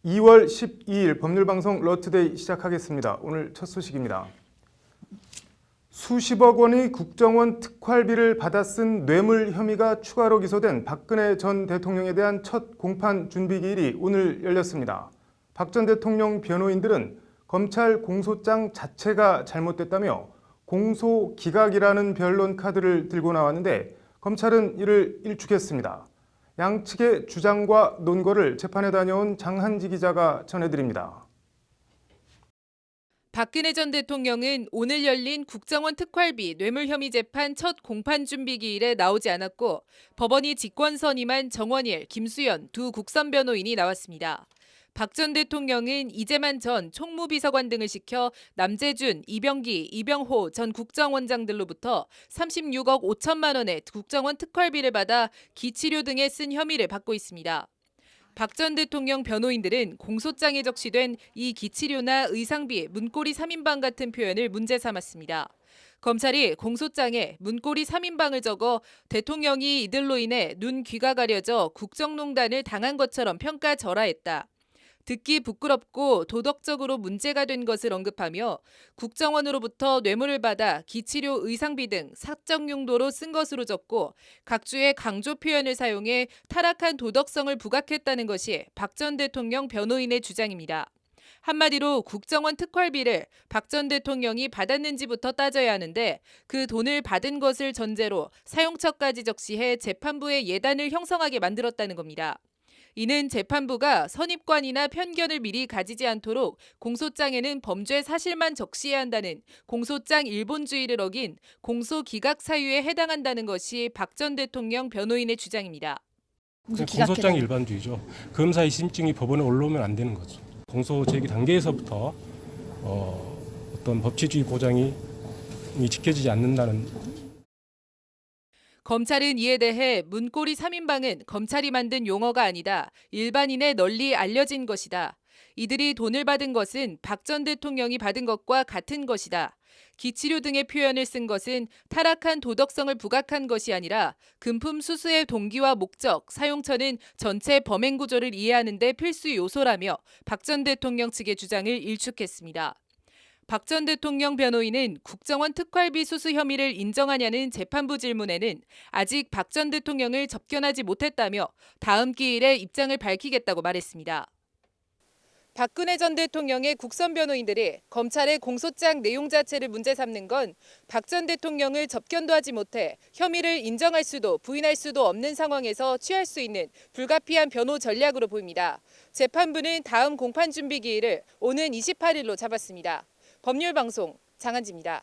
2월 12일 법률방송 러투데이 시작하겠습니다. 오늘 첫 소식입니다. 수십억 원의 국정원 특활비를 받아 쓴 뇌물 혐의가 추가로 기소된 박근혜 전 대통령에 대한 첫 공판 준비기일이 오늘 열렸습니다. 박 전 대통령 변호인들은 검찰 공소장 자체가 잘못됐다며 공소 기각이라는 변론 카드를 들고 나왔는데 검찰은 이를 일축했습니다. 양측의 주장과 논거를 재판에 다녀온 장한지 기자가 전해드립니다. 박근혜 전 대통령은 오늘 열린 국정원 특활비 뇌물 혐의 재판 첫 공판 준비 기일에 나오지 않았고 법원이 직권 선임한 정원일, 김수연 두 국선 변호인이 나왔습니다. 박 전 대통령은 이재만 전 총무비서관 등을 시켜 남재준, 이병기, 이병호 전 국정원장들로부터 36억 5천만 원의 국정원 특활비를 받아 기치료 등에 쓴 혐의를 받고 있습니다. 박 전 대통령 변호인들은 공소장에 적시된 이 기치료나 의상비, 문고리 3인방 같은 표현을 문제 삼았습니다. 검찰이 공소장에 문고리 3인방을 적어 대통령이 이들로 인해 눈, 귀가 가려져 국정농단을 당한 것처럼 평가절하했다. 듣기 부끄럽고 도덕적으로 문제가 된 것을 언급하며 국정원으로부터 뇌물을 받아 기치료, 의상비 등 사적 용도로 쓴 것으로 적고 각주의 강조 표현을 사용해 타락한 도덕성을 부각했다는 것이 박 전 대통령 변호인의 주장입니다. 한마디로 국정원 특활비를 박 전 대통령이 받았는지부터 따져야 하는데 그 돈을 받은 것을 전제로 사용처까지 적시해 재판부의 예단을 형성하게 만들었다는 겁니다. 이는 재판부가 선입관이나 편견을 미리 가지지 않도록 공소장에는 범죄 사실만 적시해야 한다는 공소장 일본주의를 어긴 공소기각 사유에 해당한다는 것이 박 전 대통령 변호인의 주장입니다. 공소장 일반주의죠. 검사의 심증이 법원에 올라오면 안 되는 거죠. 공소 제기 단계에서부터 어떤 법치주의 보장이 지켜지지 않는다는. 검찰은 이에 대해 문고리 3인방은 검찰이 만든 용어가 아니다. 일반인에 널리 알려진 것이다. 이들이 돈을 받은 것은 박 전 대통령이 받은 것과 같은 것이다. 기치료 등의 표현을 쓴 것은 타락한 도덕성을 부각한 것이 아니라 금품 수수의 동기와 목적, 사용처는 전체 범행 구조를 이해하는 데 필수 요소라며 박 전 대통령 측의 주장을 일축했습니다. 박 전 대통령 변호인은 국정원 특활비 수수 혐의를 인정하냐는 재판부 질문에는 아직 박 전 대통령을 접견하지 못했다며 다음 기일에 입장을 밝히겠다고 말했습니다. 박근혜 전 대통령의 국선 변호인들이 검찰의 공소장 내용 자체를 문제 삼는 건 박 전 대통령을 접견도 하지 못해 혐의를 인정할 수도 부인할 수도 없는 상황에서 취할 수 있는 불가피한 변호 전략으로 보입니다. 재판부는 다음 공판 준비 기일을 오는 28일로 잡았습니다. 법률방송 장한지입니다.